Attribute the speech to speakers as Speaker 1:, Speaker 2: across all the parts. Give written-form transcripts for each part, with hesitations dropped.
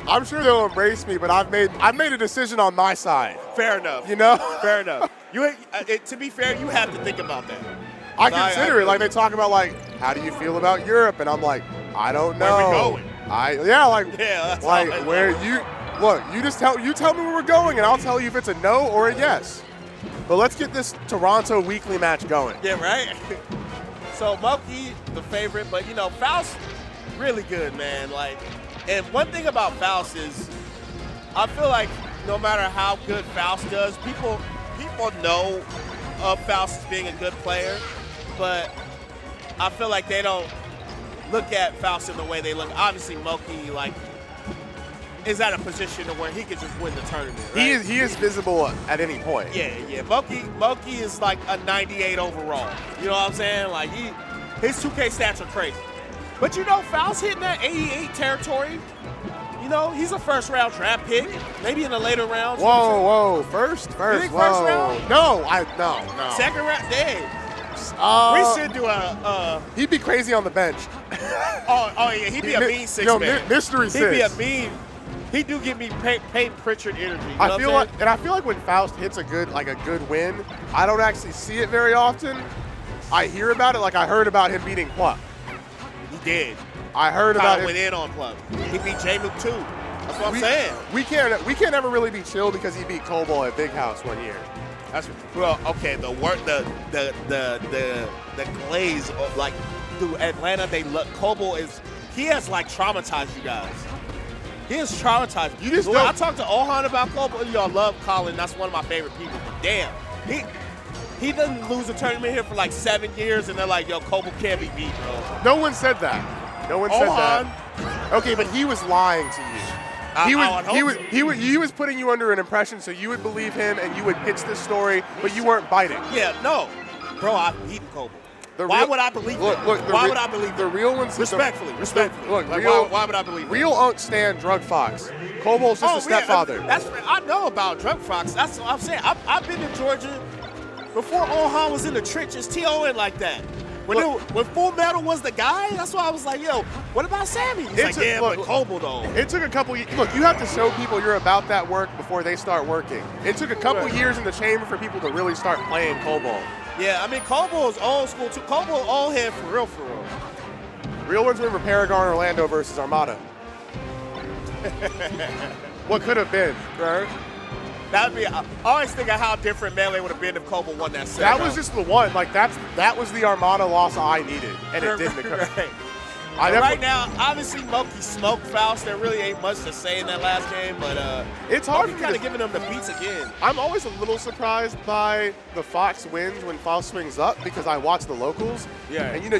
Speaker 1: I'm sure they'll embrace me, but I've made a decision on my side.
Speaker 2: Fair enough.
Speaker 1: You know?
Speaker 2: Fair enough. To be fair, you have to think about that.
Speaker 1: I consider it. Like, they talk about, like, how do you feel about Europe? And I'm like, I don't know.
Speaker 2: Where we going?
Speaker 1: That's like where you look. You tell me where we're going, and I'll tell you if it's a no or a yes. But let's get this Toronto weekly match going.
Speaker 2: Yeah, right. So Moky, the favorite, but Faust, really good, man. Like, and one thing about Faust is, I feel like no matter how good Faust does, people know of Faust as being a good player, but I feel like they don't look at Faust in the way they look. Obviously, Moky, like, is at a position to where he could just win the tournament, right?
Speaker 1: He is visible at any point.
Speaker 2: Yeah. Moky is like a 98 overall. You know what I'm saying? Like, his 2K stats are crazy. But Faust hitting that 88 territory. He's a first-round draft pick, maybe in the later rounds.
Speaker 1: Whoa, first.
Speaker 2: You think first round?
Speaker 1: No.
Speaker 2: Second round, dang. We should do
Speaker 1: He'd be crazy on the bench.
Speaker 2: Oh yeah, he'd be a mean six-man.
Speaker 1: Mystery six.
Speaker 2: He'd be a mean. He do give me Peyton Pritchard energy.
Speaker 1: I feel like when Faust hits a good win, I don't actually see it very often. I hear about it, like I heard about him beating Pluck.
Speaker 2: He did.
Speaker 1: I heard about it.
Speaker 2: Went in on Pluck. He beat J-Mook too. That's what I'm saying.
Speaker 1: We can't ever really be chill because he beat Coble at Big House one year.
Speaker 2: Okay. The glaze of, like, through Atlanta, Coble he has like traumatized you guys. He has traumatized you. I talked to Ohan about Coble. Y'all love Colin. That's one of my favorite people. But damn, he doesn't lose a tournament here for like 7 years, and they're like, yo, Coble can't be beat, bro.
Speaker 1: No one said that. Okay, but he was lying to you. He was putting you under an impression so you would believe him and you would pitch this story, but you weren't biting.
Speaker 2: Yeah, no. Bro, I've beaten Coble. Why would I believe that? Why would I believe
Speaker 1: the real ones?
Speaker 2: Respectfully.
Speaker 1: Look,
Speaker 2: like, why would I believe
Speaker 1: real Unc Stan Drug Fox. Coble's just a stepfather.
Speaker 2: I know about Drug Fox. That's what I'm saying. I've been to Georgia before Ohan was in the trenches, TOing like that. When Full Metal was the guy, that's why I was like, yo, what about Sammy? He's like, but Coble, though.
Speaker 1: It took a couple look, you have to show people you're about that work before they start working. It took a couple years in the chamber for people to really start playing Coble.
Speaker 2: Yeah, I mean, Coble is old school, too. Coble old head for real.
Speaker 1: Real ones remember Paragon Orlando versus Armada. What could have been, right?
Speaker 2: That would be. I always think of how different Melee would have been if Coble won that set.
Speaker 1: That was just the one. Like that was the Armada loss I needed, and it didn't occur.
Speaker 2: Right. Right now, obviously, Moky smoked Faust. There really ain't much to say in that last game, but
Speaker 1: it's hard.
Speaker 2: Moky kind of giving them the beats again.
Speaker 1: I'm always a little surprised by the Fox wins when Faust swings up because I watch the locals.
Speaker 2: Yeah.
Speaker 1: And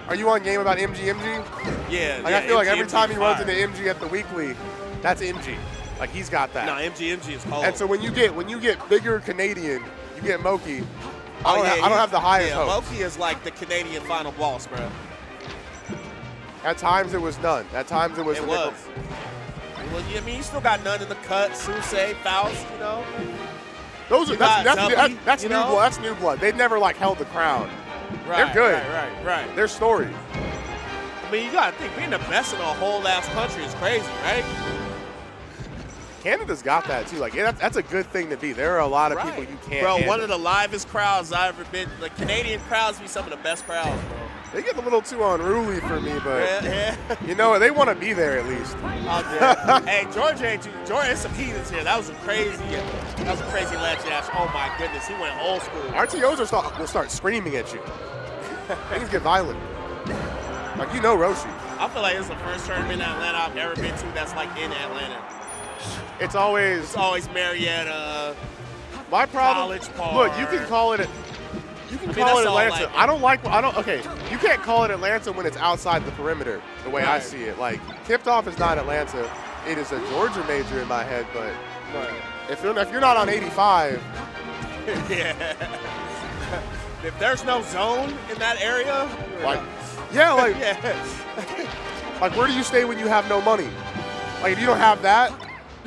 Speaker 1: are you on game about MG?
Speaker 2: Yeah.
Speaker 1: Like, I feel like every time he runs into MG at the weekly, that's MG. Like, he's got that.
Speaker 2: No, MG is cold.
Speaker 1: And so when you get bigger Canadian, you get Moky. I don't have the highest hopes.
Speaker 2: Moky is like the Canadian final boss, bro.
Speaker 1: At times it was none. At times it was.
Speaker 2: Well, I mean, you still got none in the cut. Susei, Faust,
Speaker 1: That's new blood. That's new blood. They've never held the crown.
Speaker 2: Right,
Speaker 1: they're good.
Speaker 2: Right.
Speaker 1: Their story.
Speaker 2: I mean, you gotta think being the best in a whole ass country is crazy, right?
Speaker 1: Canada's got that too. Like, that's a good thing to be. There are a lot of people you can't.
Speaker 2: Bro,
Speaker 1: handle.
Speaker 2: one of the livest crowds I've ever been. The Canadian crowds be some of the best crowds, bro.
Speaker 1: They get a little too unruly for me, but they want to be there at least.
Speaker 2: Hey, Georgia, there's some heathens here. That was a crazy ledge dash. Oh my goodness, he went old school.
Speaker 1: RTOs will start screaming at you. Things get violent. Like, Roshi.
Speaker 2: I feel like it's the first tournament in Atlanta I've ever been to that's like in Atlanta.
Speaker 1: It's always
Speaker 2: Marietta.
Speaker 1: My problem.
Speaker 2: College Park.
Speaker 1: Look, you can call it. You can call it Atlanta. Okay, you can't call it Atlanta when it's outside the perimeter, the way I see it. Like, tipped off is not Atlanta. It is a Georgia major in my head, but if you're not on 85.
Speaker 2: Yeah. If there's no zone in that area.
Speaker 1: Like, where do you stay when you have no money? Like, if you don't have that,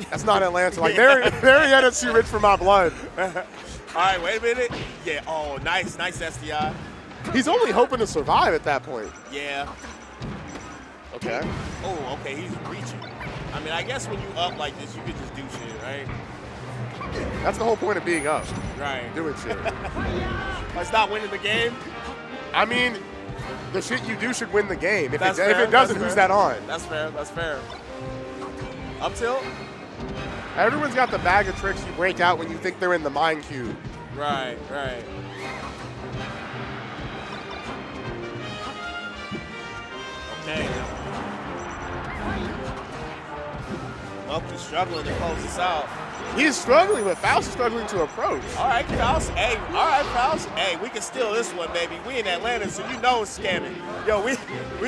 Speaker 1: that's not Atlanta. Like, Marietta's too rich for my blood.
Speaker 2: All right, wait a minute. Yeah, oh, nice SDI.
Speaker 1: He's only hoping to survive at that point.
Speaker 2: Yeah.
Speaker 1: Okay.
Speaker 2: Oh, okay, he's reaching. I mean, I guess when you up like this, you could just do shit, right?
Speaker 1: That's the whole point of being up.
Speaker 2: Right.
Speaker 1: Doing shit.
Speaker 2: It's not winning the game.
Speaker 1: I mean, the shit you do should win the game. If
Speaker 2: That's
Speaker 1: it
Speaker 2: fair,
Speaker 1: doesn't,
Speaker 2: that's
Speaker 1: who's
Speaker 2: fair.
Speaker 1: that on?
Speaker 2: That's fair. That's fair. Up tilt.
Speaker 1: Everyone's got the bag of tricks you break out when you think they're in the mind cube.
Speaker 2: Right. Right. Okay. Moky's struggling to close this out.
Speaker 1: He's struggling, but Faust is struggling to approach.
Speaker 2: All right, Faust. Hey, all right, Faust. Hey, we can steal this one, baby. We in Atlanta, so you know it's scamming. Yo, we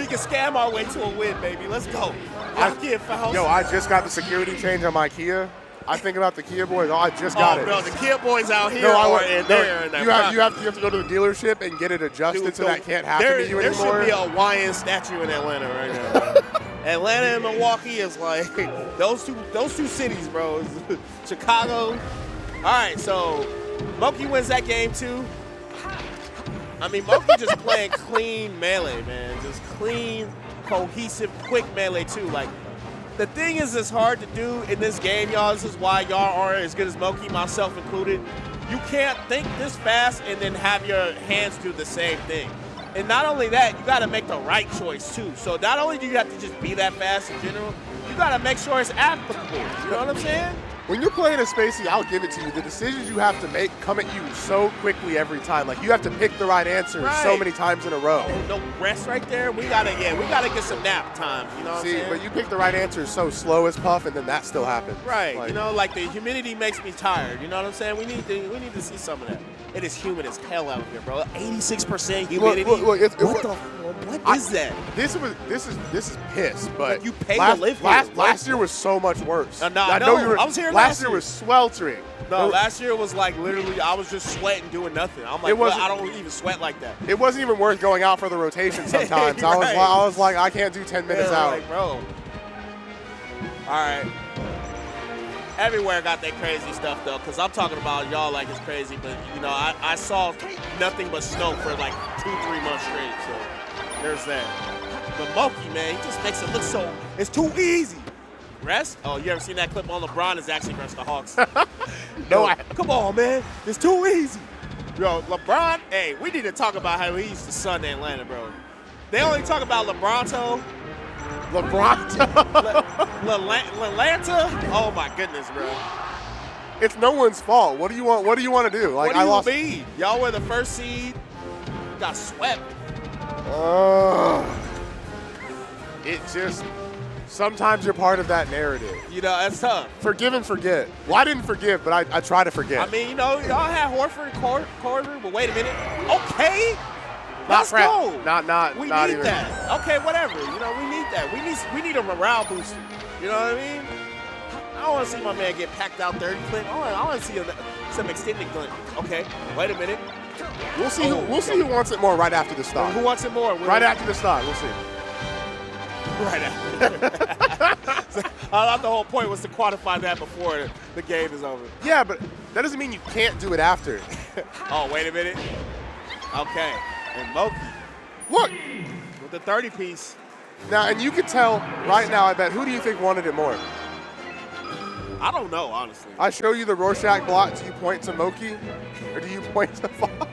Speaker 2: can scam our way to a win, baby. Let's go. Lock in, Faust.
Speaker 1: Yo, I just got the security change on my Kia. I think about the Kia boys. Oh, I just got it.
Speaker 2: Bro, the Kia boys out here there.
Speaker 1: You have to go to the dealership and get it adjusted so that can't happen to you anymore.
Speaker 2: There should be a Hawaiian statue in Atlanta right now. Bro. Atlanta and Milwaukee is like those two cities, bro. Chicago. All right, so Moky wins that game too. I mean, Moky just playing clean melee, man. Just clean, cohesive, quick melee too. Like, the thing is, it's hard to do in this game, y'all. This is why y'all aren't as good as Moky, myself included. You can't think this fast and then have your hands do the same thing. And not only that, you got to make the right choice too. So not only do you have to just be that fast in general, you got to make sure it's applicable. You know what I'm saying?
Speaker 1: When you're playing a Spacey, I'll give it to you. The decisions you have to make come at you so quickly every time. Like, you have to pick the right answer so many times in a row.
Speaker 2: Oh, no rest right there. We gotta get some nap time. You know what I'm saying?
Speaker 1: But you pick the right answer so slow as Puff, and then that still happens.
Speaker 2: Right.
Speaker 1: Like,
Speaker 2: you know, like the humidity makes me tired. You know what I'm saying? We need to see some of that. It is humid as hell out here, bro. 86% humidity.
Speaker 1: Look,
Speaker 2: what is that?
Speaker 1: This is piss. But
Speaker 2: you pay to live here.
Speaker 1: Last year was so much worse.
Speaker 2: I was here
Speaker 1: last year was sweltering.
Speaker 2: No, last year was like literally I was just sweating doing nothing. I'm like, I don't even sweat like that.
Speaker 1: It wasn't even worth going out for the rotation sometimes.
Speaker 2: Right.
Speaker 1: I was like, I can't do 10 minutes out.
Speaker 2: Like, bro. All right. Everywhere got that crazy stuff though, because I'm talking about y'all like it's crazy, but you know, I saw nothing but snow for like 2-3 months straight, so there's that. But Moky, man, he just makes it look so, it's too easy. Rest? Oh, you ever seen that clip on LeBron? Is actually versus the Hawks.
Speaker 1: No,
Speaker 2: come on, man, it's too easy. Yo, LeBron, hey, we need to talk about how he used to sun Atlanta, bro. They only talk about LeBronto. Atlanta? Oh my goodness, bro.
Speaker 1: It's no one's fault. What do you want? What do you want to do? Like,
Speaker 2: what do you mean? Y'all were the first seed. Got swept.
Speaker 1: It just sometimes you're part of that narrative.
Speaker 2: You know, that's tough.
Speaker 1: Forgive and forget. Well, I didn't forgive, but I try to forget.
Speaker 2: I mean, you know, y'all had Horford and Corver, but wait a minute. Okay.
Speaker 1: Let's
Speaker 2: go.
Speaker 1: We need
Speaker 2: even. That. Okay, whatever. You know, we need that. We need a morale booster. You know what I mean? I don't want to see my man get packed out 30 Clint. I want to see some extended Clint. Okay, wait a minute.
Speaker 1: We'll see. We'll see who wants it more right after the start.
Speaker 2: Who wants it more?
Speaker 1: Right after the start. We'll see.
Speaker 2: Right after. So, I thought the whole point was to quantify that before the game is over.
Speaker 1: Yeah, but that doesn't mean you can't do it after.
Speaker 2: Oh, wait a minute. Okay. And Moky.
Speaker 1: Look.
Speaker 2: With the 30-piece.
Speaker 1: Now, and you can tell right now, I bet, who do you think wanted it more?
Speaker 2: I don't know, honestly.
Speaker 1: I show you the Rorschach block. Do you point to Moky? Or do you point to Faust?